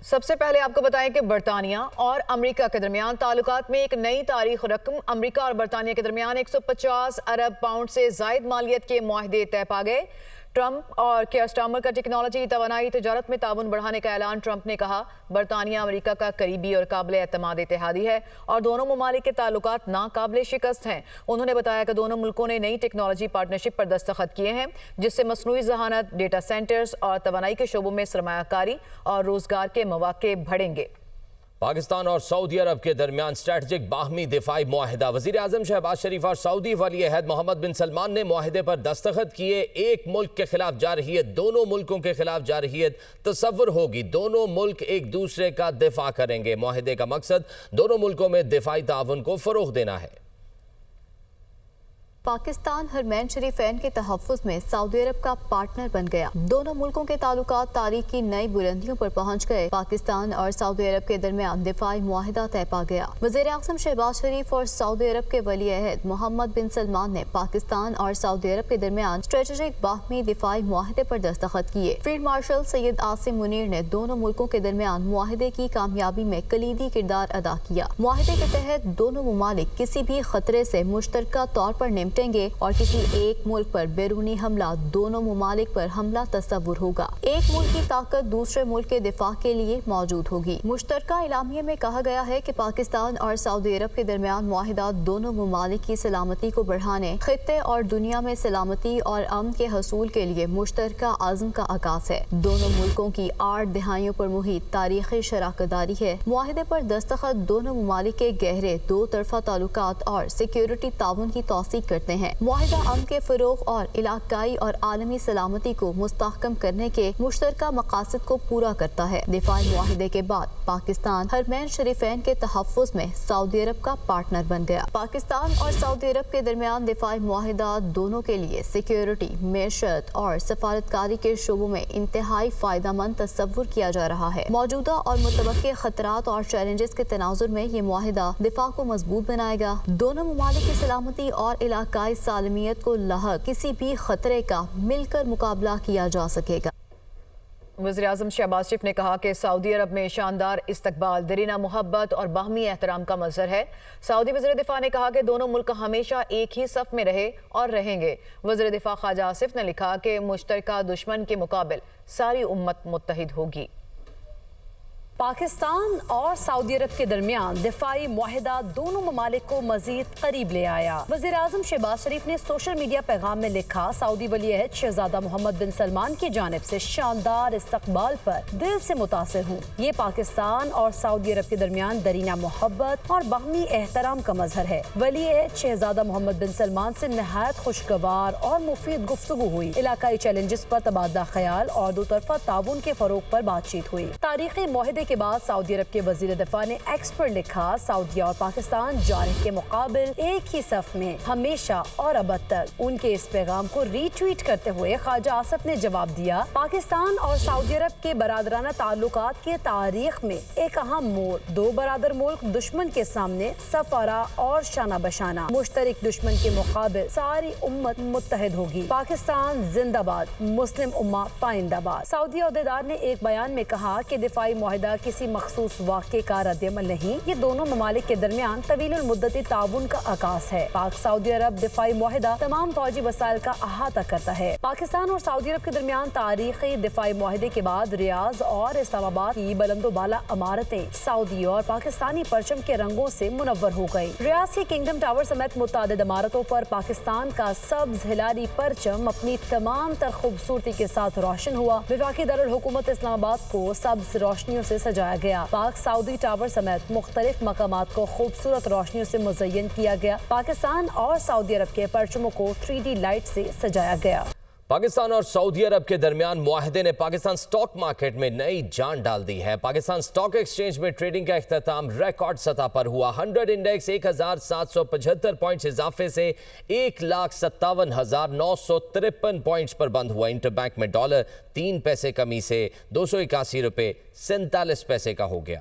سب سے پہلے آپ کو بتائیں کہ برطانیہ اور امریکہ کے درمیان تعلقات میں ایک نئی تاریخ رقم امریکہ اور برطانیہ کے درمیان 150 ارب پاؤنڈ سے زائد مالیت کے معاہدے طے پا گئے۔ ٹرمپ اور کیئر سٹارمر کا ٹیکنالوجی، توانائی، تجارت میں تعاون بڑھانے کا اعلان۔ ٹرمپ نے کہا برطانیہ امریکہ کا قریبی اور قابل اعتماد اتحادی ہے اور دونوں ممالک کے تعلقات ناقابل شکست ہیں۔ انہوں نے بتایا کہ دونوں ملکوں نے نئی ٹیکنالوجی پارٹنرشپ پر دستخط کیے ہیں جس سے مصنوعی ذہانت، ڈیٹا سینٹرز اور توانائی کے شعبوں میں سرمایہ کاری اور روزگار کے مواقع بڑھیں گے۔ پاکستان اور سعودی عرب کے درمیان اسٹریٹجک باہمی دفاعی معاہدہ۔ وزیر اعظم شہباز شریف اور سعودی ولی عہد محمد بن سلمان نے معاہدے پر دستخط کیے۔ ایک ملک کے خلاف جارحیت دونوں ملکوں کے خلاف جارحیت تصور ہوگی، دونوں ملک ایک دوسرے کا دفاع کریں گے۔ معاہدے کا مقصد دونوں ملکوں میں دفاعی تعاون کو فروغ دینا ہے۔ پاکستان حرمین شریفین کے تحفظ میں سعودی عرب کا پارٹنر بن گیا۔ دونوں ملکوں کے تعلقات تاریخ کی نئی بلندیوں پر پہنچ گئے۔ پاکستان اور سعودی عرب کے درمیان دفاعی معاہدہ طے پا گیا۔ وزیر اعظم شہباز شریف اور سعودی عرب کے ولی عہد محمد بن سلمان نے پاکستان اور سعودی عرب کے درمیان اسٹریٹجک باہمی دفاعی معاہدے پر دستخط کیے۔ فیلڈ مارشل سید عاصم منیر نے دونوں ملکوں کے درمیان معاہدے کی کامیابی میں کلیدی کردار ادا کیا۔ معاہدے کے تحت دونوں ممالک کسی بھی خطرے سے مشترکہ طور پر نمٹیں گے اور کسی ایک ملک پر بیرونی حملہ دونوں ممالک پر حملہ تصور ہوگا۔ ایک ملک کی طاقت دوسرے ملک کے دفاع کے لیے موجود ہوگی۔ مشترکہ اعلامیے میں کہا گیا ہے کہ پاکستان اور سعودی عرب کے درمیان معاہدہ دونوں ممالک کی سلامتی کو بڑھانے، خطے اور دنیا میں سلامتی اور امن کے حصول کے لیے مشترکہ عزم کا عکاس ہے۔ دونوں ملکوں کی 8 دہائیوں پر محیط تاریخی شراکت داری ہے۔ معاہدے پر دستخط دونوں ممالک کے گہرے دو طرفہ تعلقات اور سیکیورٹی تعاون کی توثیق کرتے ہیں۔ معاہدہ امن کے فروغ اور علاقائی اور عالمی سلامتی کو مستحکم کرنے کے مشترکہ مقاصد کو پورا کرتا ہے۔ دفاعی معاہدے کے بعد پاکستان حرمین شریفین کے تحفظ میں سعودی عرب کا پارٹنر بن گیا۔ پاکستان اور سعودی عرب کے درمیان دفاعی معاہدہ دونوں کے لیے سیکیورٹی، معیشت اور سفارتکاری کے شعبوں میں انتہائی فائدہ مند تصور کیا جا رہا ہے۔ موجودہ اور متوقع خطرات اور چیلنجز کے تناظر میں یہ معاہدہ دفاع کو مضبوط بنائے گا۔ دونوں ممالک کی سلامتی اور علاقائی سالمیت کو لاحق کسی بھی خطرے کا مل کر مقابلہ کیا جا سکے گا۔ وزیر اعظم شہباز شریف نے کہا کہ سعودی عرب میں شاندار استقبال دیرینہ محبت اور باہمی احترام کا مظہر ہے۔ سعودی وزیر دفاع نے کہا کہ دونوں ملک ہمیشہ ایک ہی صف میں رہے اور رہیں گے۔ وزیر دفاع خواجہ آصف نے لکھا کہ مشترکہ دشمن کے مقابل ساری امت متحد ہوگی۔ پاکستان اور سعودی عرب کے درمیان دفاعی معاہدہ دونوں ممالک کو مزید قریب لے آیا۔ وزیر اعظم شہباز شریف نے سوشل میڈیا پیغام میں لکھا، سعودی ولی عہد شہزادہ محمد بن سلمان کی جانب سے شاندار استقبال پر دل سے متاثر ہوں۔ یہ پاکستان اور سعودی عرب کے درمیان دیرینہ محبت اور باہمی احترام کا مظہر ہے۔ ولی عہد شہزادہ محمد بن سلمان سے نہایت خوشگوار اور مفید گفتگو ہوئی۔ علاقائی چیلنجز پر تبادلہ خیال اور دو طرفہ تعاون کے فروغ پر بات چیت ہوئی۔ تاریخی معاہدے کے بعد سعودی عرب کے وزیر دفاع نے ایکس پر لکھا، سعودیہ اور پاکستان جارح کے مقابل ایک ہی صف میں ہمیشہ اور ابد تک۔ ان کے اس پیغام کو ری ٹویٹ کرتے ہوئے خواجہ آصف نے جواب دیا، پاکستان اور سعودی عرب کے برادرانہ تعلقات کی تاریخ میں ایک اہم موڑ، دو برادر ملک دشمن کے سامنے صف آرا اور شانہ بشانہ، مشترک دشمن کے مقابل ساری امت متحد ہوگی۔ پاکستان زندہ باد، مسلم امہ پائندہ باد۔ سعودی عہدیدار نے ایک بیان میں کہا کہ دفاعی معاہدہ کسی مخصوص واقعے کا رد عمل نہیں، یہ دونوں ممالک کے درمیان طویل المدتی تعاون کا عکاس ہے۔ پاک سعودی عرب دفاعی معاہدہ تمام فوجی وسائل کا احاطہ کرتا ہے۔ پاکستان اور سعودی عرب کے درمیان تاریخی دفاعی معاہدے کے بعد ریاض اور اسلام آباد کی بلند و بالا عمارتیں سعودی اور پاکستانی پرچم کے رنگوں سے منور ہو گئی۔ ریاض کی کنگڈم ٹاور سمیت متعدد عمارتوں پر پاکستان کا سبز ہلالی پرچم اپنی تمام تر خوبصورتی کے ساتھ روشن ہوا۔ وفاقی دارالحکومت اسلام آباد کو سبز روشنیوں سے سجایا گیا۔ پاک سعودی ٹاور سمیت مختلف مقامات کو خوبصورت روشنیوں سے مزین کیا گیا۔ پاکستان اور سعودی عرب کے پرچموں کو 3D لائٹ سے سجایا گیا۔ پاکستان اور سعودی عرب کے درمیان معاہدے نے پاکستان سٹاک مارکیٹ میں نئی جان ڈال دی ہے۔ پاکستان سٹاک ایکسچینج میں ٹریڈنگ کا اختتام ریکارڈ سطح پر ہوا۔ 100 انڈیکس 1775 پوائنٹس اضافے سے 1,57,953 پوائنٹس پر بند ہوا۔ انٹر بینک میں ڈالر 3 پیسے کمی سے 281 روپے 47 پیسے کا ہو گیا۔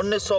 1900